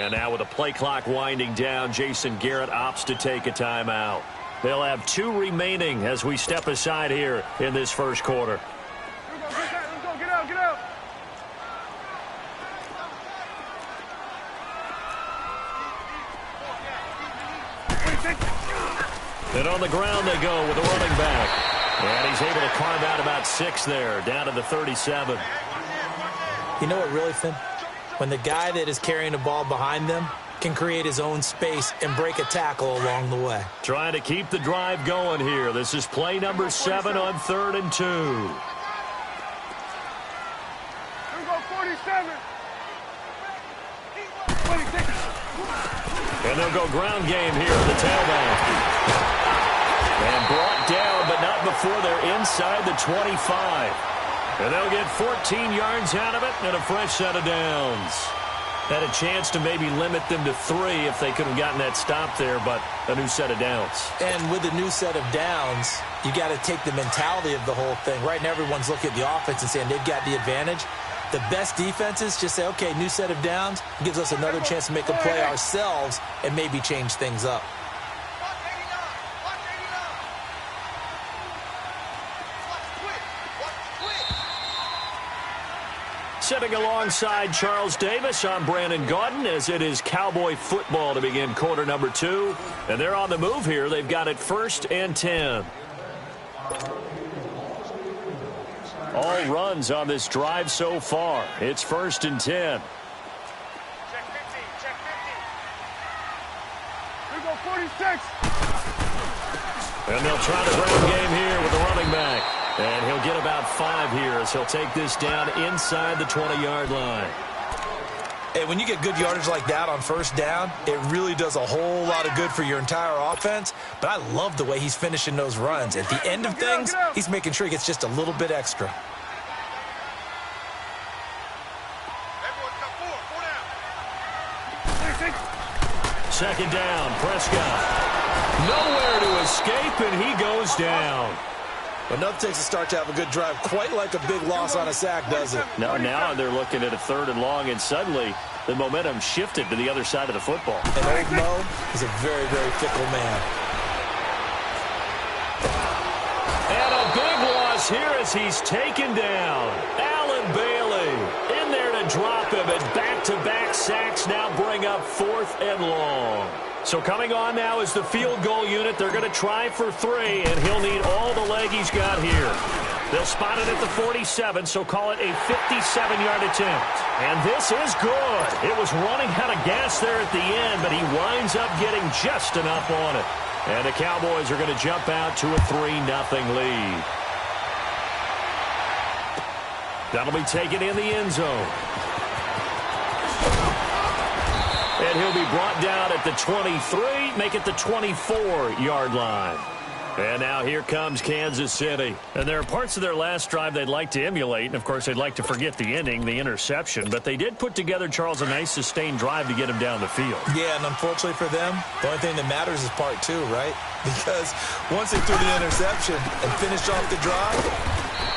And now with the play clock winding down, Jason Garrett opts to take a timeout. They'll have 2 remaining as we step aside here in this first quarter. Let's go, get out, get out. And on the ground they go with the running back. And he's able to carve out about 6 there, down to the 37. You know what really, Finn? When the guy that is carrying the ball behind them can create his own space and break a tackle along the way. Trying to keep the drive going here. This is play number 7 on 3rd and 2. Here we go, 47. 26. And they'll go ground game here at the tailback. And brought down, but not before they're inside the 25. And they'll get 14 yards out of it and a fresh set of downs. Had a chance to maybe limit them to 3 if they could have gotten that stop there, but a new set of downs. And with a new set of downs, you got to take the mentality of the whole thing. Right now, everyone's looking at the offense and saying they've got the advantage. The best defenses just say, okay, new set of downs, gives us another chance to make a play ourselves and maybe change things up. Sitting alongside Charles Davis, I'm Brandon Gaudin, as it is Cowboy football to begin quarter number 2. And they're on the move here. They've got it 1st and 10. All runs on this drive so far. It's 1st and 10. Check 50, check 50. Here we go, 46. And they'll try the ground game here with the running back. And he'll get about 5 here as he'll take this down inside the 20-yard line. Hey, when you get good yardage like that on 1st down, it really does a whole lot of good for your entire offense. But I love the way he's finishing those runs. At the end of things, he's making sure he gets just a little bit extra. Second down, Prescott. Nowhere to escape, and he goes down. Enough takes a start to have a good drive, quite like a big loss on a sack, does it? Now they're looking at a 3rd and long, and suddenly the momentum shifted to the other side of the football. And old Mo is a very, very fickle man. And a big loss here as he's taken down. Allen Bailey in there to drop him, and back-to-back sacks now bring up 4th and long. So coming on now is the field goal unit. They're going to try for 3, and he'll need all the leg he's got here. They'll spot it at the 47, so call it a 57-yard attempt. And this is good. It was running out of gas there at the end, but he winds up getting just enough on it. And the Cowboys are going to jump out to a 3-0 lead. That'll be taken in the end zone. And he'll be brought down at the 23, make it the 24-yard line. And now here comes Kansas City. And there are parts of their last drive they'd like to emulate. And, of course, they'd like to forget the ending, the interception. But they did put together, Charles, a nice sustained drive to get him down the field. Yeah, and unfortunately for them, the only thing that matters is part 2, right? Because once they threw the interception and finished off the drive,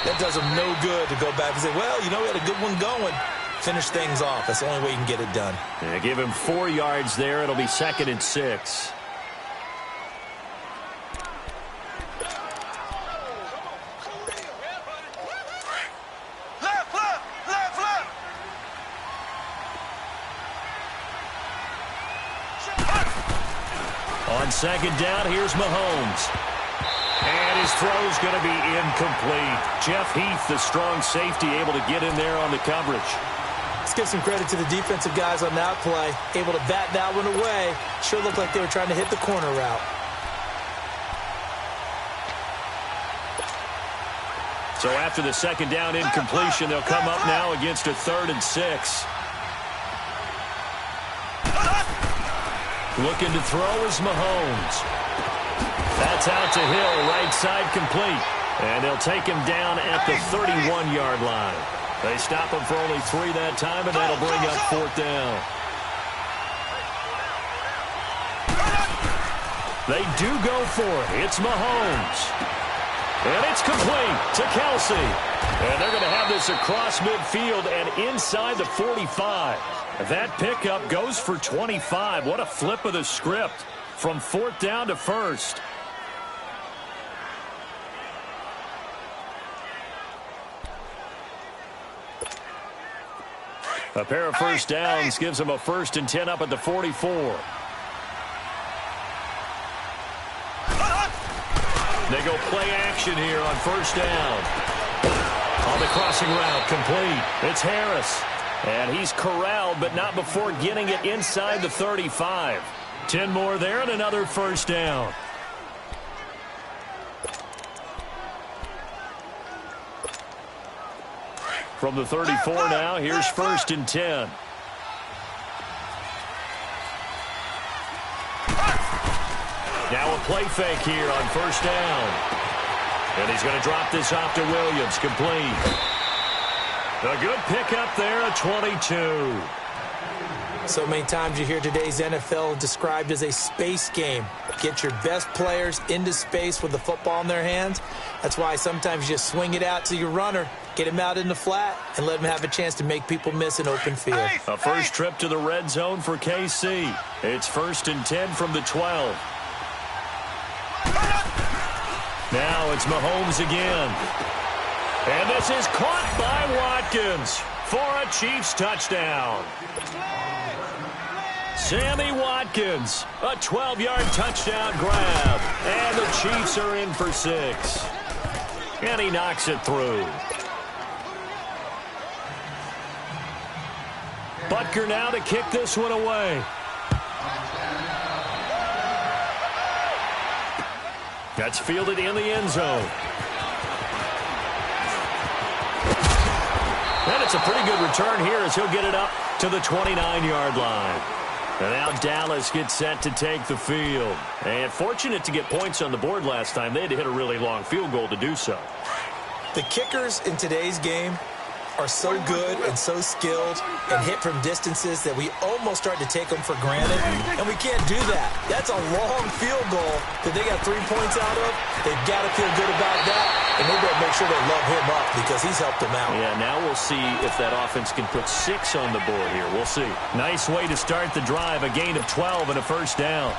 that does them no good to go back and say, well, you know, we had a good one going. Finish things off. That's the only way you can get it done. Yeah, give him 4 yards there. It'll be 2nd and 6. On 2nd down, here's Mahomes. And his throw's going to be incomplete. Jeff Heath, the strong safety, able to get in there on the coverage. Let's give some credit to the defensive guys on that play. Able to bat that one away. Sure looked like they were trying to hit the corner route. So after the 2nd down incompletion, they'll come up now against a 3rd and 6. Looking to throw is Mahomes. That's out to Hill, right side complete. And they'll take him down at the 31-yard line. They stop him for only 3 that time, and that'll bring up 4th down. They do go for it. It's Mahomes. And it's complete to Kelsey. And they're going to have this across midfield and inside the 45. That pickup goes for 25. What a flip of the script from 4th down to 1st. A pair of first downs gives them a 1st and 10 up at the 44. They go play action here on 1st down. On the crossing route, complete. It's Harris. And he's corralled, but not before getting it inside the 35. 10 more there and another 1st down. From the 34 now, here's 1st and 10. Now a play fake here on 1st down. And he's going to drop this off to Williams, complete. A good pickup there at 22. So many times you hear today's NFL described as a space game. Get your best players into space with the football in their hands. That's why sometimes you just swing it out to your runner, get him out in the flat, and let him have a chance to make people miss an open field. A first trip to the red zone for KC. It's 1st and 10 from the 12. Now it's Mahomes again. And this is caught by Watkins for a Chiefs touchdown. Sammy Watkins, a 12-yard touchdown grab. And the Chiefs are in for 6. And he knocks it through. Butker now to kick this one away. That's fielded in the end zone. And it's a pretty good return here as he'll get it up to the 29-yard line. And now Dallas gets set to take the field. And fortunate to get points on the board last time. They had to hit a really long field goal to do so. The kickers in today's game are so good and so skilled and hit from distances that we almost start to take them for granted, and we can't do that. That's a long field goal that they got 3 points out of. They've got to feel good about that, and they better make sure they love him up because he's helped them out. Yeah, now we'll see if that offense can put 6 on the board here. We'll see. Nice way to start the drive, a gain of 12 and a 1st down.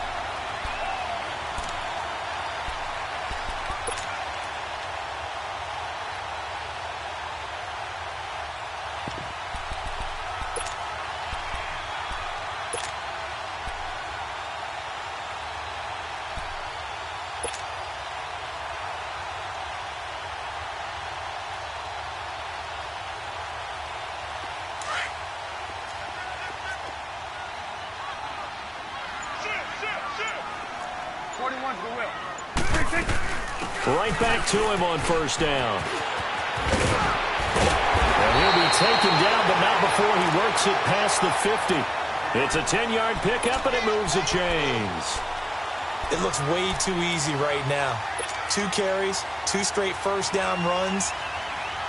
Right back to him on 1st down. And he'll be taken down, but not before he works it past the 50. It's a 10-yard pickup, and it moves the chains. It looks way too easy right now. 2 carries, 2 straight 1st down runs.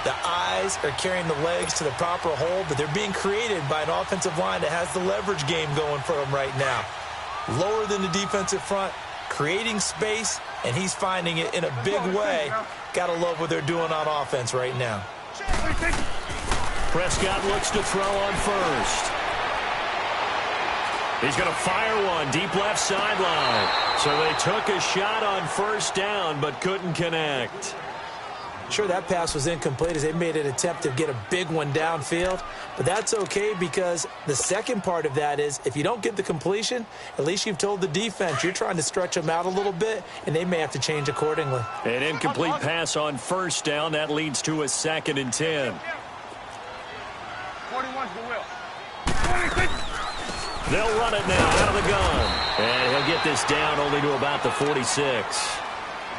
The eyes are carrying the legs to the proper hole, but they're being created by an offensive line that has the leverage game going for them right now. Lower than the defensive front, creating space, and he's finding it in a big way. Got to love what they're doing on offense right now. Prescott looks to throw on 1st. He's going to fire one deep left sideline. So they took a shot on 1st down, but couldn't connect. Sure, that pass was incomplete as they made an attempt to get a big one downfield, but that's okay because the second part of that is if you don't get the completion, at least you've told the defense you're trying to stretch them out a little bit, and they may have to change accordingly. An incomplete pass on 1st down. That leads to a 2nd and 10. 41's the will. They'll run it now out of the gun. And he'll get this down only to about the 46.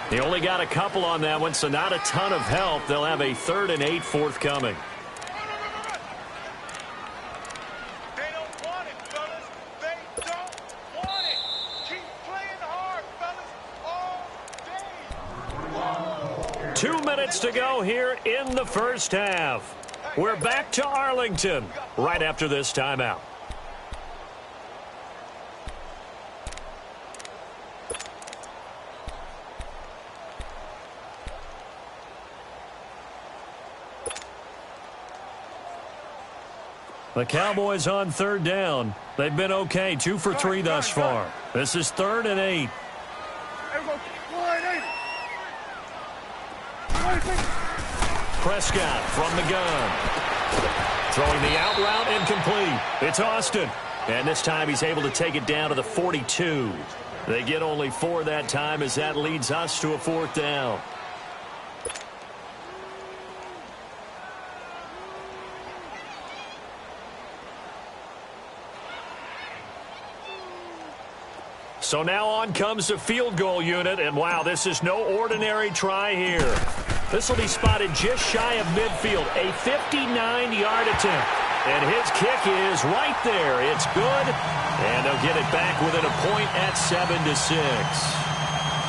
He only got a couple on that one, so not a ton of help. They'll have a 3rd and 8 forthcoming. They don't want it, fellas. They don't want it. Keep playing hard, fellas, all day. 2 minutes to go here in the 1st half. We're back to Arlington right after this timeout. The Cowboys on third down. They've been okay, 2 for 3 thus far. This is 3rd and 8. Prescott from the gun. Throwing the out route incomplete. It's Austin. And this time he's able to take it down to the 42. They get only 4 that time as that leads us to a 4th down. So now on comes the field goal unit, and wow, this is no ordinary try here. This will be spotted just shy of midfield, a 59-yard attempt. And his kick is right there. It's good, and they'll get it back within a point at 7-6.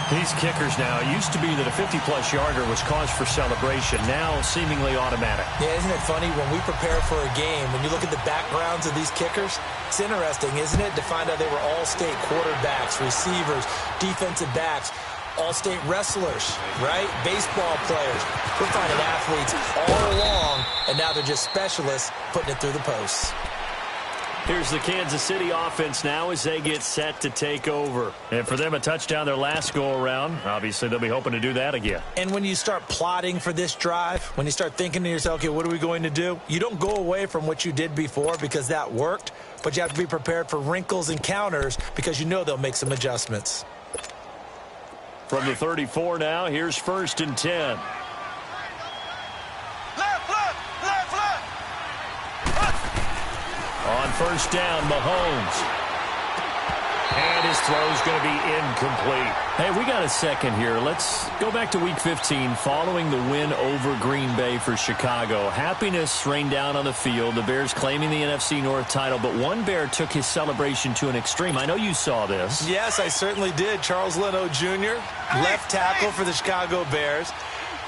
These kickers now, it used to be that a 50-plus yarder was cause for celebration, now seemingly automatic. Yeah, isn't it funny when we prepare for a game, when you look at the backgrounds of these kickers, it's interesting, isn't it, to find out they were all-state quarterbacks, receivers, defensive backs, all-state wrestlers, right? Baseball players. We're finding athletes all along, and now they're just specialists putting it through the posts. Here's the Kansas City offense now as they get set to take over. And for them, a touchdown their last go-around. Obviously, they'll be hoping to do that again. And when you start plotting for this drive, when you start thinking to yourself, okay, what are we going to do? You don't go away from what you did before because that worked, but you have to be prepared for wrinkles and counters because you know they'll make some adjustments. From the 34 now, here's 1st and 10. On 1st down, Mahomes. And his throw's going to be incomplete. Hey, we got a second here. Let's go back to Week 15 following the win over Green Bay for Chicago. Happiness rained down on the field. The Bears claiming the NFC North title, but one Bear took his celebration to an extreme. I know you saw this. Yes, I certainly did. Charles Leno Jr., left tackle for the Chicago Bears,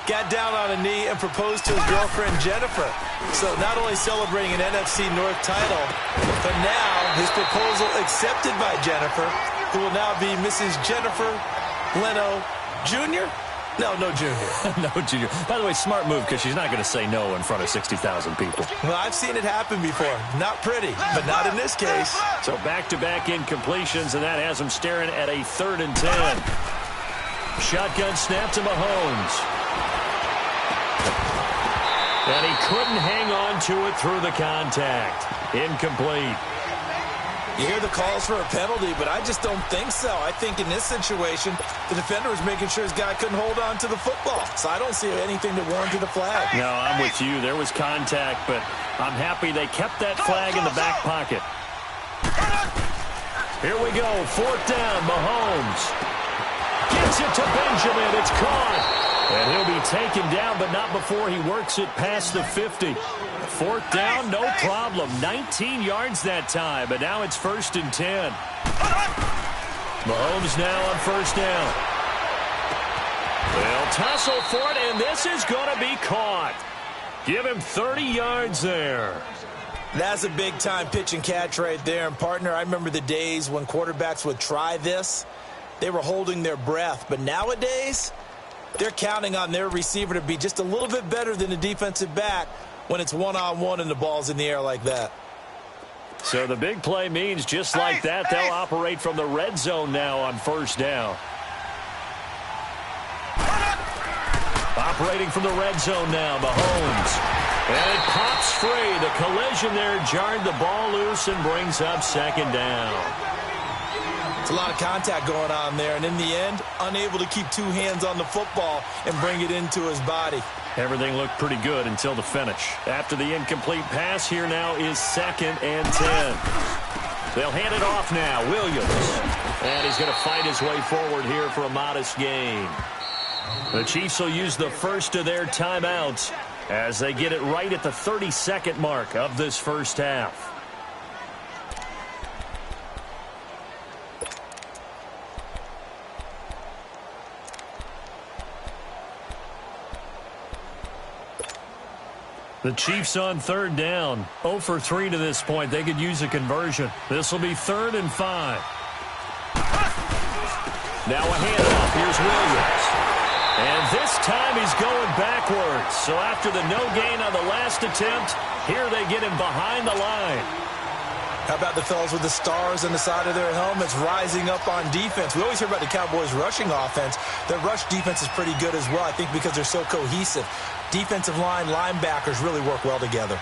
got down on a knee and proposed to his girlfriend, Jennifer. So not only celebrating an NFC North title, but now his proposal accepted by Jennifer, who will now be Mrs. Jennifer Leno Jr.? No Junior. No Junior. By the way, smart move because she's not going to say no in front of 60,000 people. Well, I've seen it happen before. Not pretty, but not in this case. So back-to-back incompletions, and that has them staring at a 3rd and 10. Shotgun snap to Mahomes. And he couldn't hang on to it through the contact. Incomplete. You hear the calls for a penalty, but I just don't think so. I think in this situation, the defender was making sure his guy couldn't hold on to the football. So I don't see anything that warranted a flag. No, I'm with you. There was contact, but I'm happy they kept that flag in the back pocket. Here we go. 4th down, Mahomes. Gets it to Benjamin. It's caught. And he'll be taken down, but not before he works it past the 50. 4th down, no problem. 19 yards that time, but now it's 1st and 10. Mahomes now on 1st down. They'll tussle for it, and this is going to be caught. Give him 30 yards there. That's a big-time pitch and catch right there. And, partner, I remember the days when quarterbacks would try this. They were holding their breath. But nowadays, they're counting on their receiver to be just a little bit better than the defensive back when it's one-on-one and the ball's in the air like that. So the big play means just like that, they'll operate from the red zone now on 1st down. Operating from the red zone now, Mahomes. And it pops free. The collision there jarred the ball loose and brings up 2nd down. It's a lot of contact going on there, and in the end, unable to keep 2 hands on the football and bring it into his body. Everything looked pretty good until the finish. After the incomplete pass, here now is 2nd and 10. They'll hand it off now, Williams. And he's going to fight his way forward here for a modest gain. The Chiefs will use the first of their timeouts as they get it right at the 32nd mark of this first half. The Chiefs on 3rd down. 0 for 3 to this point. They could use a conversion. This will be 3rd and 5. Now a handoff. Here's Williams. And this time he's going backwards. So after the no gain on the last attempt, here they get him behind the line. How about the fellas with the stars on the side of their helmets rising up on defense? We always hear about the Cowboys' rushing offense. Their rush defense is pretty good as well, I think, because they're so cohesive. Defensive line, linebackers really work well together.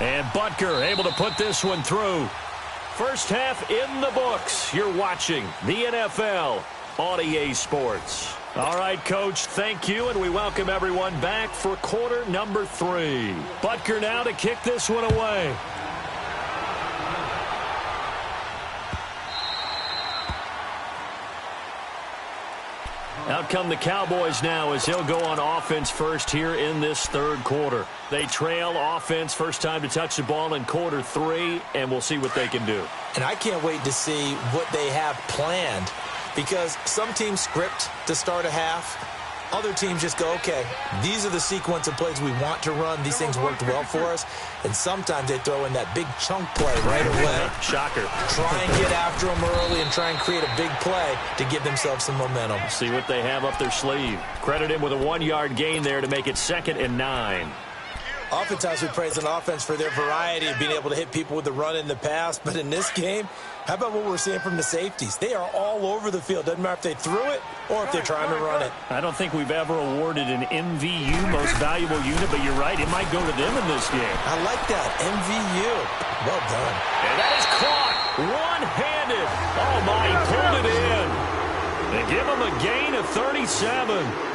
And Butker able to put this one through. First half in the books. You're watching the NFL on EA Sports. All right, Coach, thank you, and we welcome everyone back for quarter number 3. Butker now to kick this one away. Out come the Cowboys now as he'll go on offense first here in this third quarter. They trail offense first time to touch the ball in quarter 3, and we'll see what they can do. And I can't wait to see what they have planned, because some teams script to start a half. Other teams just go, okay, these are the sequence of plays we want to run. These things worked well for us. And sometimes they throw in that big chunk play right away. Shocker. Try and get after them early and try and create a big play to give themselves some momentum. See what they have up their sleeve. Credit him with a 1-yard gain there to make it 2nd and 9. Oftentimes we praise an offense for their variety of being able to hit people with the run in the pass. But in this game, how about what we're seeing from the safeties? They are all over the field. Doesn't matter if they threw it or if they're trying to run it. I don't think we've ever awarded an MVU, most valuable unit, but you're right. It might go to them in this game. I like that. MVU. Well done. And that is caught one-handed. Oh, my, he pulled it in. They give him a gain of 37.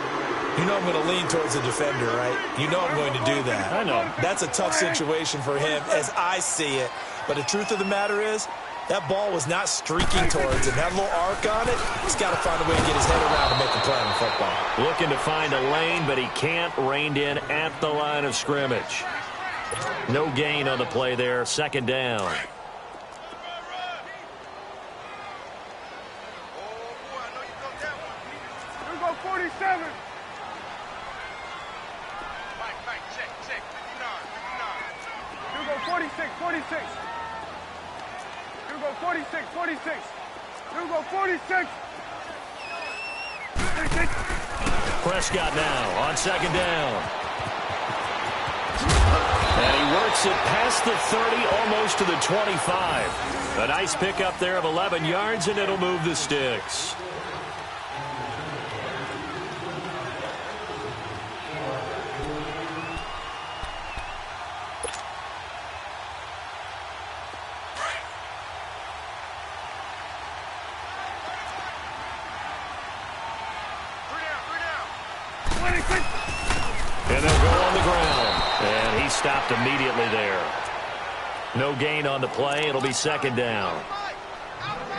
You know I'm going to lean towards the defender, right? You know I'm going to do that. I know. That's a tough situation for him as I see it. But the truth of the matter is, that ball was not streaking towards him. That little arc on it, he's got to find a way to get his head around and make a play on football. Looking to find a lane, but he can't. Reined in at the line of scrimmage. No gain on the play there. 2nd down. Here we go, 47. Mike, check, 59. Here we go, 46. Here we go, 46. Here we go, 46. Prescott now on 2nd down. And he works it past the 30, almost to the 25. A nice pickup there of 11 yards, and it'll move the sticks. And they'll go on the ground. And he stopped immediately there. No gain on the play. It'll be 2nd down.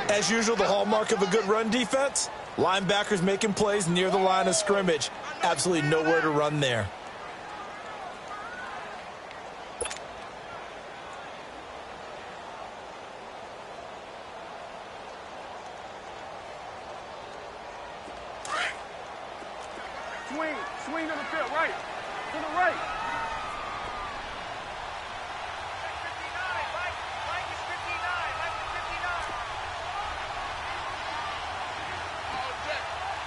As usual, the hallmark of a good run defense, linebackers making plays near the line of scrimmage. Absolutely nowhere to run there. Swing to the field, right. To the right. Mike is 59. Mike is 59.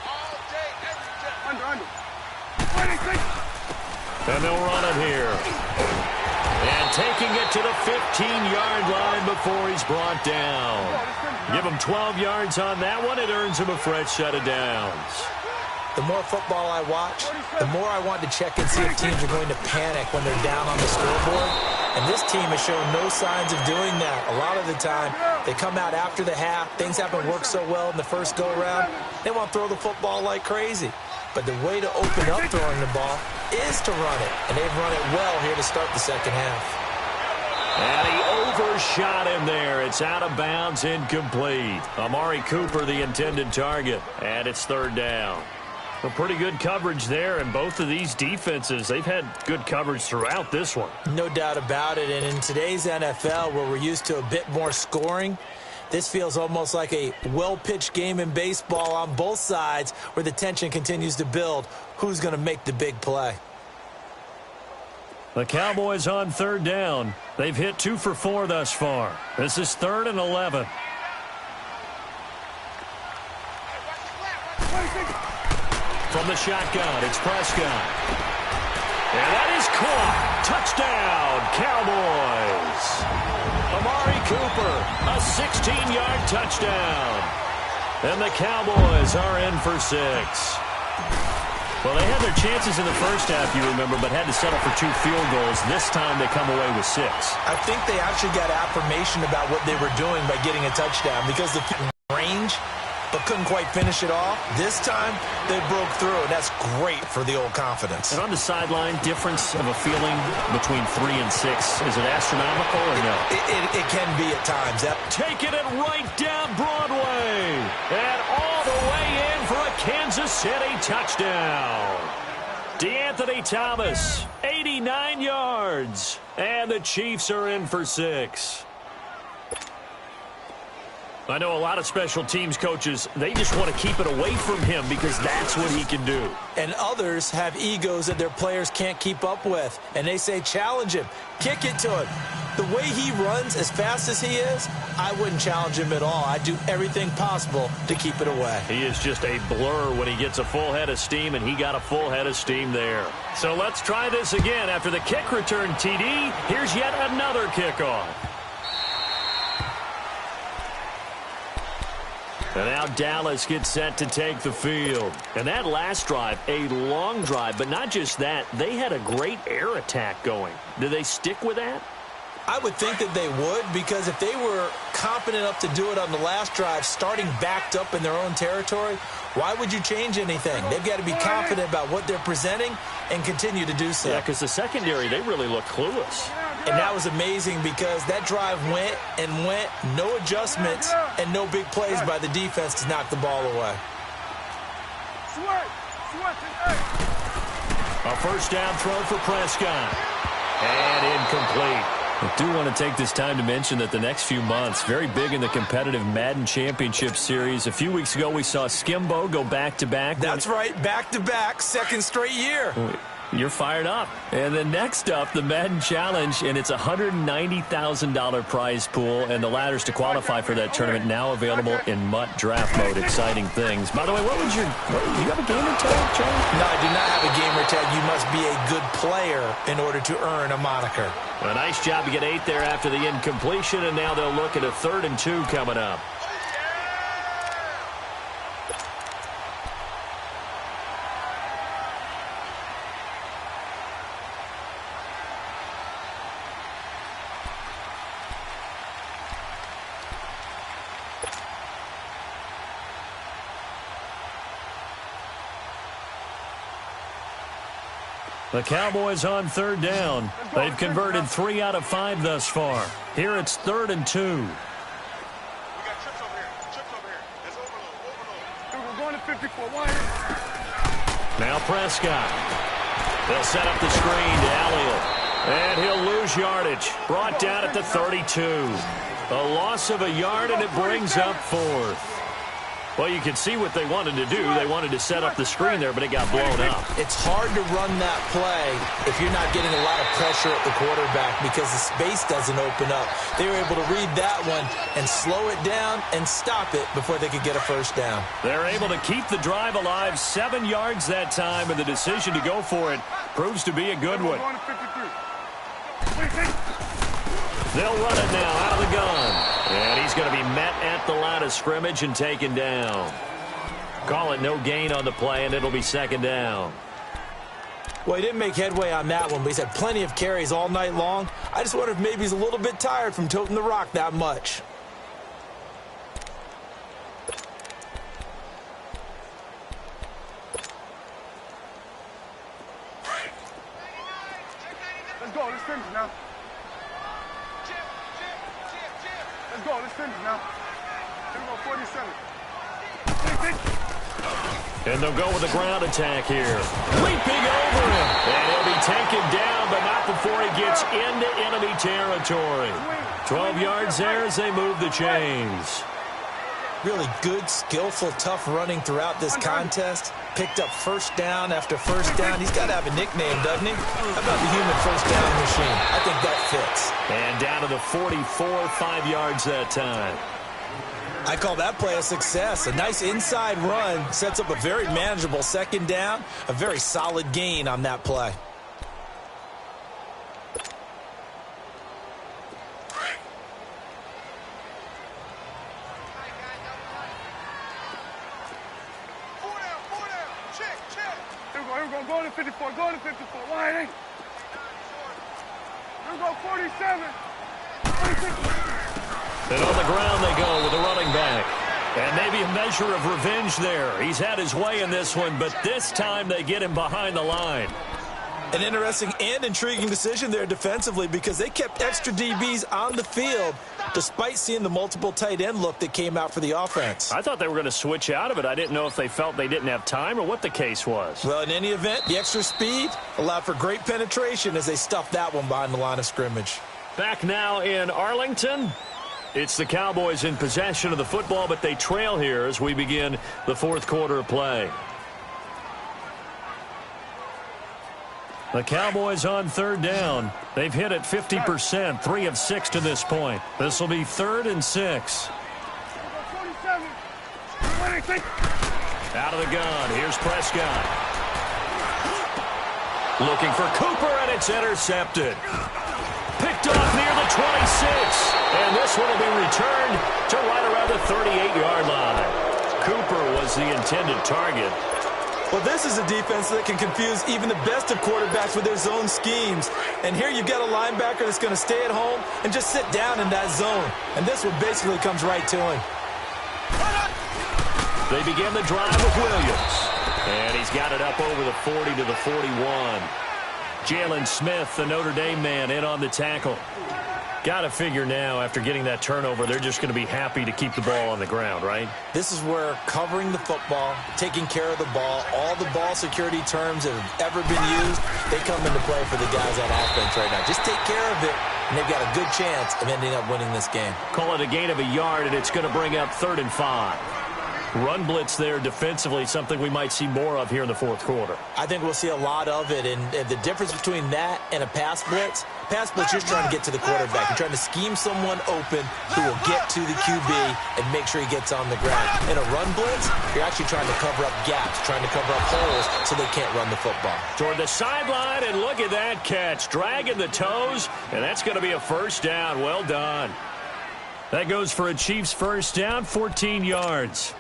All day, every day. Under. 26. And they'll run it here. And taking it to the 15-yard line before he's brought down. Give him 12 yards on that one. It earns him a fresh set of downs. The more football I watch, the more I want to check and see if teams are going to panic when they're down on the scoreboard. And this team has shown no signs of doing that. A lot of the time, they come out after the half. Things haven't worked so well in the first go-around. They want to throw the football like crazy. But the way to open up throwing the ball is to run it. And they've run it well here to start the second half. And he overshot him there. It's out of bounds, incomplete. Amari Cooper, the intended target. And it's 3rd down. Well, pretty good coverage there, and both of these defenses, they've had good coverage throughout this one. No doubt about it, and in today's NFL, where we're used to a bit more scoring, this feels almost like a well-pitched game in baseball on both sides where the tension continues to build. Who's going to make the big play? The Cowboys on third down. They've hit 2 for 4 thus far. This is 3rd and 11. From the shotgun, it's Prescott. And that is caught. Touchdown, Cowboys. Amari Cooper, a 16-yard touchdown. And the Cowboys are in for 6. Well, they had their chances in the first half, you remember, but had to settle for 2 field goals. This time they come away with 6. I think they actually got affirmation about what they were doing by getting a touchdown because the range, but couldn't quite finish it off. This time, they broke through, and that's great for the old confidence. And on the sideline, difference of a feeling between 3 and 6, is it astronomical or no? It can be at times. Taking it right down Broadway. And all the way in for a Kansas City touchdown. DeAnthony Thomas, 89 yards. And the Chiefs are in for 6. I know a lot of special teams coaches, they just want to keep it away from him because that's what he can do. And others have egos that their players can't keep up with. And they say, challenge him, kick it to him. The way he runs as fast as he is, I wouldn't challenge him at all. I'd do everything possible to keep it away. He is just a blur when he gets a full head of steam, and he got a full head of steam there. So let's try this again. After the kick return TD, here's yet another kickoff. And now Dallas gets set to take the field. And that last drive, a long drive, but not just that, they had a great air attack going. Do they stick with that? I would think that they would, because if they were confident enough to do it on the last drive, starting backed up in their own territory, why would you change anything? They've got to be confident about what they're presenting and continue to do so. Yeah, because the secondary, they really look clueless. And that was amazing because that drive went and went, no adjustments and no big plays by the defense to knock the ball away. A first down throw for Prescott. And incomplete. I do want to take this time to mention that the next few months, very big in the competitive Madden Championship Series. A few weeks ago, we saw Skimbo go back-to-back. That's right, back-to-back, second straight year. You're fired up. And then next up, the Madden Challenge, and it's a $190,000 prize pool, and the ladders to qualify for that tournament now available in MUT draft mode. Exciting things. By the way, do you have a gamer tag, Joe? No, I do not have a gamer tag. You must be a good player in order to earn a moniker. A nice job to get 8 there after the incompletion, and now they'll look at a 3rd and 2 coming up. The Cowboys on 3rd down. They've converted 3 out of 5 thus far. Here it's 3rd and 2. We got trips over here. Trips over here. That's overload. We're going to 54. Now Prescott. They'll set up the screen to Elliott. And he'll lose yardage. Brought down at the 32. A loss of a yard, and it brings up 4th. Well, you can see what they wanted to do. They wanted to set up the screen there, but it got blown up. It's hard to run that play if you're not getting a lot of pressure at the quarterback because the space doesn't open up. They were able to read that one and slow it down and stop it before they could get a first down. They're able to keep the drive alive, 7 yards that time, and the decision to go for it proves to be a good one. They'll run it now out of the gun. And he's going to be met at the line of scrimmage and taken down. Call it no gain on the play, and it'll be 2nd down. Well, he didn't make headway on that one, but he's had plenty of carries all night long. I just wonder if maybe he's a little bit tired from toting the rock that much. Let's go. Let's finish now. Let's go. Let's finish now. Here we go. 47. And they'll go with a ground attack here. Leaping over him. And he'll be taken down, but not before he gets into enemy territory. 12 yards there as they move the chains. Really good, skillful, tough running throughout this contest. Picked up first down after first down. He's got to have a nickname, doesn't he? How about the human first down machine? I think that fits. And down to the 44, 5 yards that time. I call that play a success. A nice inside run sets up a very manageable second down. A very solid gain on that play. Go to 54, go to 54, wide. You go 47. 46. And on the ground they go with a running back. And maybe a measure of revenge there. He's had his way in this one, but this time they get him behind the line. An interesting and intriguing decision there defensively because they kept extra DBs on the field despite seeing the multiple tight end look that came out for the offense. I thought they were going to switch out of it. I didn't know if they felt they didn't have time or what the case was. Well, in any event, the extra speed allowed for great penetration as they stuffed that one behind the line of scrimmage. Back now in Arlington. It's the Cowboys in possession of the football, but they trail here as we begin the fourth quarter of play. The Cowboys on third down. They've hit it 50%, 3 of 6 to this point. This will be 3rd and 6. Out of the gun. Here's Prescott. Looking for Cooper, and it's intercepted. Picked off near the 26. And this one will be returned to right around the 38-yard line. Cooper was the intended target. Well, this is a defense that can confuse even the best of quarterbacks with their zone schemes. And here you've got a linebacker that's going to stay at home and just sit down in that zone. And this one basically comes right to him. They begin the drive with Williams. And he's got it up over the 40 to the 41. Jalen Smith, the Notre Dame man, in on the tackle. Got to figure now, after getting that turnover, they're just going to be happy to keep the ball on the ground, right? This is where covering the football, taking care of the ball, all the ball security terms that have ever been used, they come into play for the guys on offense right now. Just take care of it, and they've got a good chance of ending up winning this game. Call it a gain of a yard, and it's going to bring up 3rd and 5. Run blitz there defensively, something we might see more of here in the fourth quarter. I think we'll see a lot of it, and the difference between that and a pass blitz, you're just trying to get to the quarterback. You're trying to scheme someone open who will get to the QB and make sure he gets on the ground. In a run blitz, you're actually trying to cover up gaps, trying to cover up holes so they can't run the football. Toward the sideline, and look at that catch. Dragging the toes, and that's going to be a first down. Well done. That goes for a Chiefs first down, 14 yards.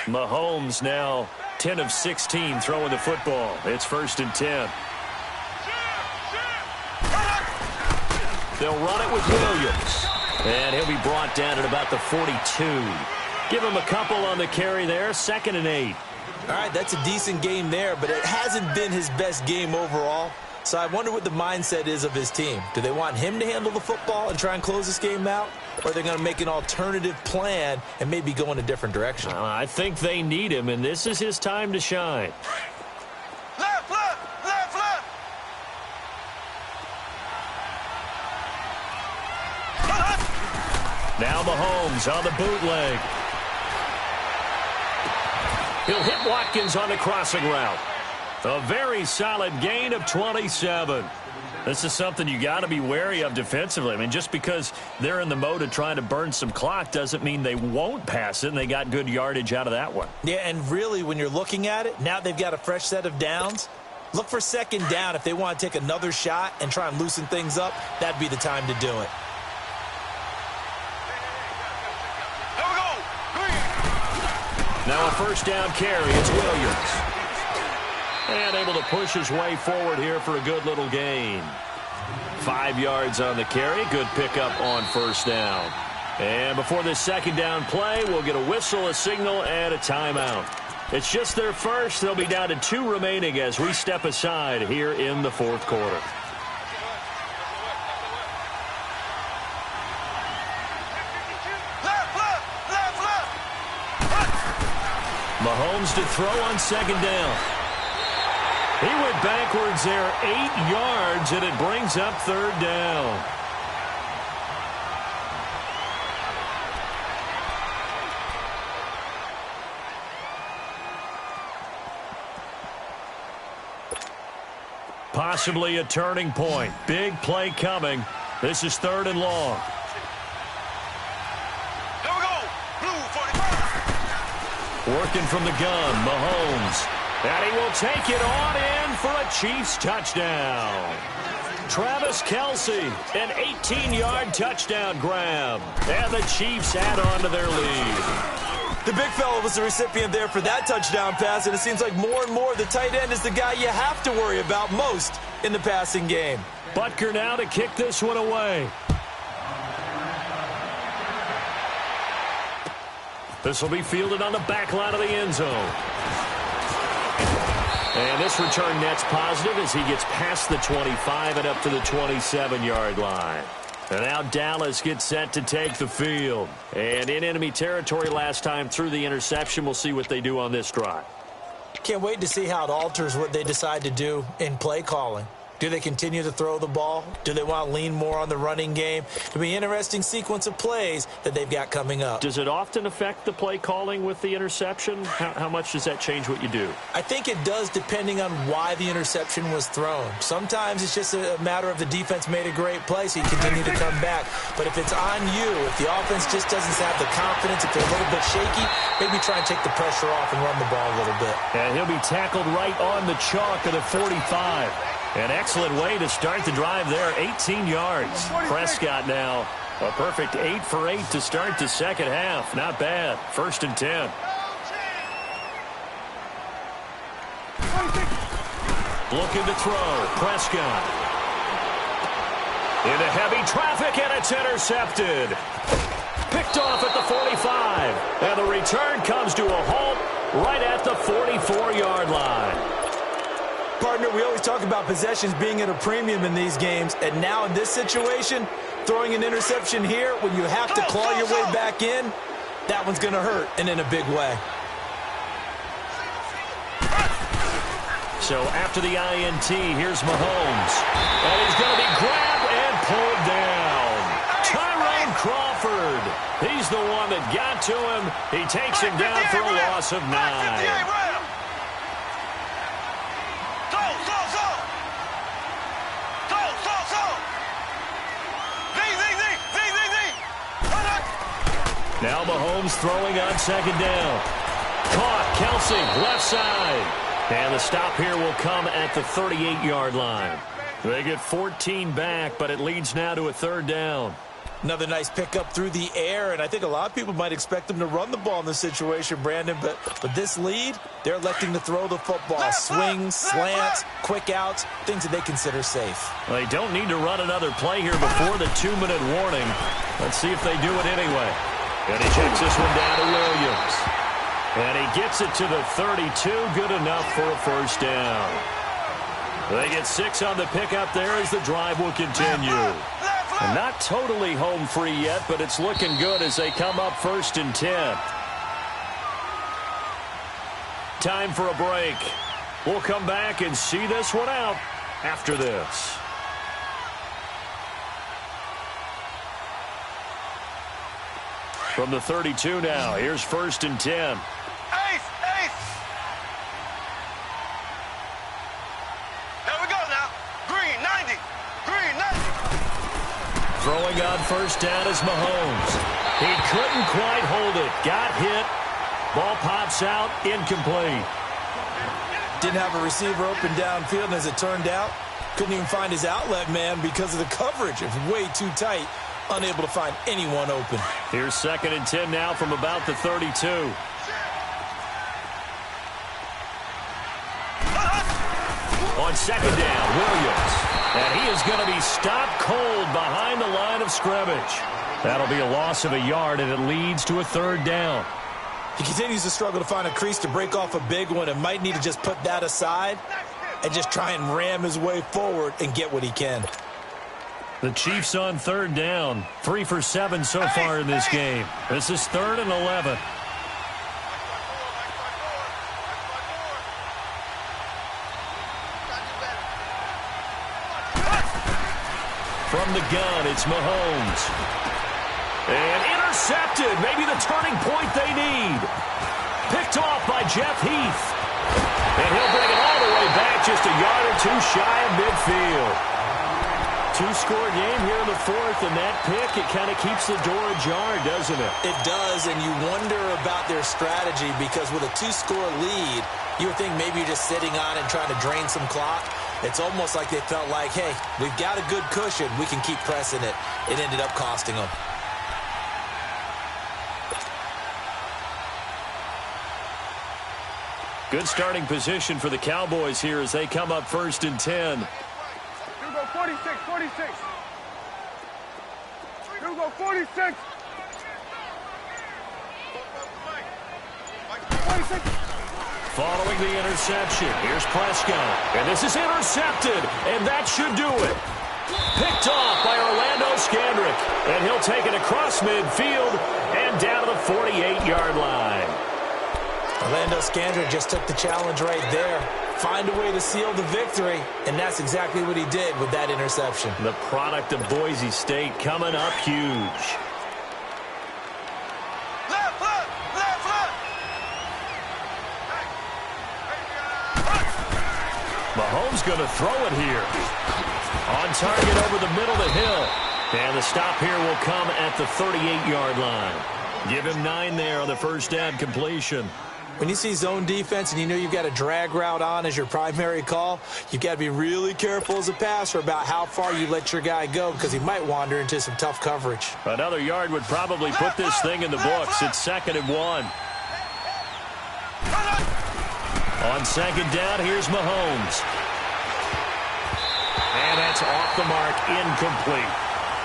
Mahomes now 10 of 16 throwing the football. It's 1st and 10. They'll run it with Williams. And he'll be brought down at about the 42. Give him a couple on the carry there. 2nd and 8. All right, that's a decent game there, but it hasn't been his best game overall. So I wonder what the mindset is of his team. Do they want him to handle the football and try and close this game out? Or are they going to make an alternative plan and maybe go in a different direction? I think they need him, and this is his time to shine. Left, left, left, left. Now Mahomes on the bootleg. He'll hit Watkins on the crossing route. A very solid gain of 27. This is something you got to be wary of defensively. I mean, just because they're in the mode of trying to burn some clock doesn't mean they won't pass it, and they got good yardage out of that one. Yeah, and really, when you're looking at it, now they've got a fresh set of downs. Look for 2nd down. If they want to take another shot and try and loosen things up, that'd be the time to do it. Here we go. Now a first down carry. It's Williams. And able to push his way forward here for a good little gain. 5 yards on the carry. Good pickup on first down. And before this 2nd down play, we'll get a whistle, a signal, and a timeout. It's just their first. They'll be down to 2 remaining as we step aside here in the fourth quarter. Mahomes to throw on 2nd down. He went backwards there 8 yards, and it brings up 3rd down. Possibly a turning point. Big play coming. This is 3rd and long. Here we go. Blue 45. Working from the gun, Mahomes. And he will take it on in for a Chiefs touchdown. Travis Kelce, an 18-yard touchdown grab. And the Chiefs add on to their lead. The big fella was the recipient there for that touchdown pass, and it seems like more and more the tight end is the guy you have to worry about most in the passing game. Butker now to kick this one away. This will be fielded on the back line of the end zone. And this return net's positive as he gets past the 25 and up to the 27-yard line. And now Dallas gets set to take the field. And in enemy territory last time through the interception. We'll see what they do on this drive. Can't wait to see how it alters what they decide to do in play calling. Do they continue to throw the ball? Do they want to lean more on the running game? It'll be an interesting sequence of plays that they've got coming up. Does it often affect the play calling with the interception? How much does that change what you do? I think it does depending on why the interception was thrown. Sometimes it's just a matter of the defense made a great play, so you continue to come back. But if it's on you, if the offense just doesn't have the confidence, if they're a little bit shaky, maybe try and take the pressure off and run the ball a little bit. And he'll be tackled right on the chalk of the 45. An excellent way to start the drive there, 18 yards. Prescott now, a perfect 8 for 8 to start the second half. Not bad. 1st and 10. Looking to throw. Prescott. Into heavy traffic, and it's intercepted. Picked off at the 45. And the return comes to a halt right at the 44-yard line. Partner, we always talk about possessions being at a premium in these games, and now in this situation, throwing an interception here when you have to claw your way back in, that one's going to hurt, and in a big way. So after the INT, here's Mahomes. And he's going to be grabbed and pulled down. Tyrone Crawford. He's the one that got to him. He takes him down for a loss of 9. Now Mahomes throwing on 2nd down. Caught. Kelce, left side. And the stop here will come at the 38-yard line. They get 14 back, but it leads now to a 3rd down. Another nice pickup through the air, and I think a lot of people might expect them to run the ball in this situation, Brandon, but this lead, they're electing to throw the football. Swings, slants, quick outs, things that they consider safe. Well, they don't need to run another play here before the 2-minute warning. Let's see if they do it anyway. And he checks this one down to Williams. And he gets it to the 32, good enough for a 1st down. They get 6 on the pickup there as the drive will continue. And not totally home free yet, but it's looking good as they come up 1st and 10. Time for a break. We'll come back and see this one out after this. From the 32 now, here's 1st and 10. Throwing on 1st down is Mahomes. He couldn't quite hold it. Got hit. Ball pops out. Incomplete. Didn't have a receiver open downfield, and as it turned out, couldn't even find his outlet man because of the coverage. It was way too tight. Unable to find anyone open. Here's 2nd and 10 now from about the 32. On 2nd down, Williams. And he is going to be stopped cold behind the line of scrimmage. That'll be a loss of a yard, and it leads to a 3rd down. He continues to struggle to find a crease to break off a big one and might need to just put that aside and just try and ram his way forward and get what he can. The Chiefs on 3rd down. 3 for 7 so far in this game. This is 3rd and 11. From the gun, it's Mahomes. And intercepted. Maybe the turning point they need. Picked off by Jeff Heath. And he'll bring it all the way back just a yard or two shy of midfield. Two-score game here in the fourth, and that pick, it kind of keeps the door ajar, doesn't it? It does, and you wonder about their strategy because with a two-score lead, you would think maybe you're just sitting on it and trying to drain some clock. It's almost like they felt like, hey, we've got a good cushion. We can keep pressing it. It ended up costing them. Good starting position for the Cowboys here as they come up 1st and 10. You go 46, 46. You go 46. 46. Following the interception, here's Prescott. And this is intercepted, and that should do it. Picked off by Orlando Scandrick. And he'll take it across midfield and down to the 48-yard line. Orlando Scandrick just took the challenge right there. Find a way to seal the victory, and that's exactly what he did with that interception. The product of Boise State coming up huge. Left, left, left, left. Mahomes going to throw it here. On target over the middle to Hill. And the stop here will come at the 38-yard line. Give him 9 there on the first down completion. When you see zone defense and you know you've got a drag route on as your primary call, you've got to be really careful as a passer about how far you let your guy go because he might wander into some tough coverage. Another yard would probably put this thing in the books. It's 2nd and 1. On 2nd down, here's Mahomes. And that's off the mark, incomplete.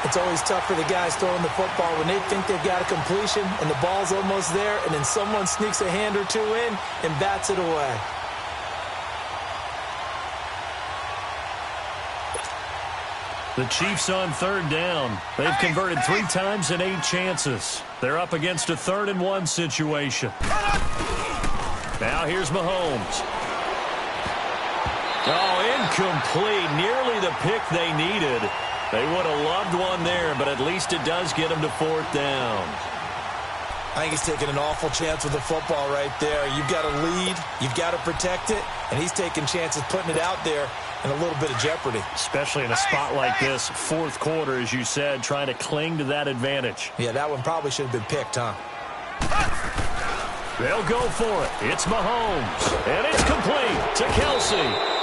It's always tough for the guys throwing the football when they think they've got a completion and the ball's almost there, and then someone sneaks a hand or two in and bats it away. The Chiefs on 3rd down. They've converted 3 times in 8 chances. They're up against a 3rd and 1 situation. Now here's Mahomes. Oh, incomplete. Nearly the pick they needed. They would have loved one there, but at least it does get them to 4th down. I think he's taking an awful chance with the football right there. You've got to lead, you've got to protect it, and he's taking chances putting it out there in a little bit of jeopardy. Especially in a spot like this, 4th quarter, as you said, trying to cling to that advantage. Yeah, that one probably should have been picked, huh? They'll go for it. It's Mahomes, and it's complete to Kelsey.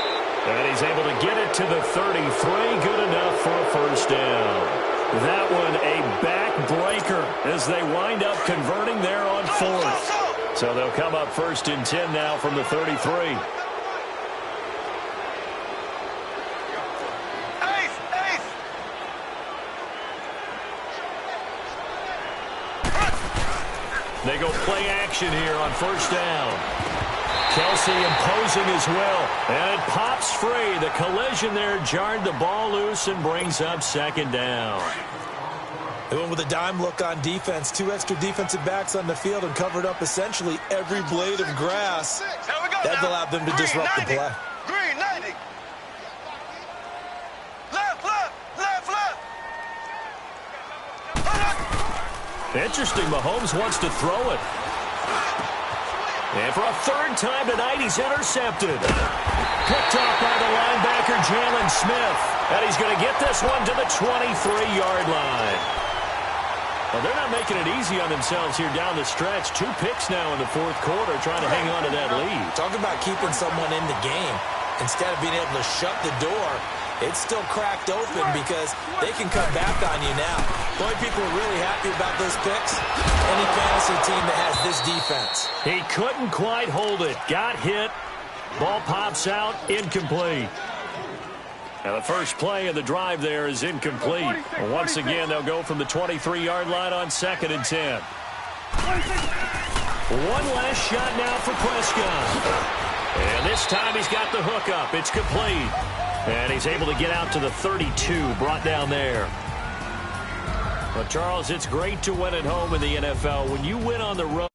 And he's able to get it to the 33. Good enough for a first down. That one a backbreaker as they wind up converting there on 4th. So they'll come up 1st and 10 now from the 33. They go play action here on 1st down. Kelsey imposing as well, and it pops free. The collision there jarred the ball loose and brings up 2nd down. They went with a dime look on defense. 2 extra defensive backs on the field and covered up essentially every blade of grass. That allowed them to disrupt the play. Green 90. Left, left, left, left. Interesting, Mahomes wants to throw it. And for a 3rd time tonight, he's intercepted. Picked off by the linebacker, Jalen Smith. And he's going to get this one to the 23-yard line. Well, they're not making it easy on themselves here down the stretch. 2 picks now in the 4th quarter, trying to hang on to that lead. Talk about keeping someone in the game. Instead of being able to shut the door, it's still cracked open because they can come back on you now. The only people are really happy about those picks, any fantasy team that has this defense. He couldn't quite hold it. Got hit. Ball pops out. Incomplete. Now the first play of the drive there is incomplete. Once again, they'll go from the 23-yard line on 2nd and 10. One last shot now for Prescott. And this time he's got the hook up. It's complete. And he's able to get out to the 32, brought down there. Well, Charles, it's great to win at home in the NFL. When you win on the road,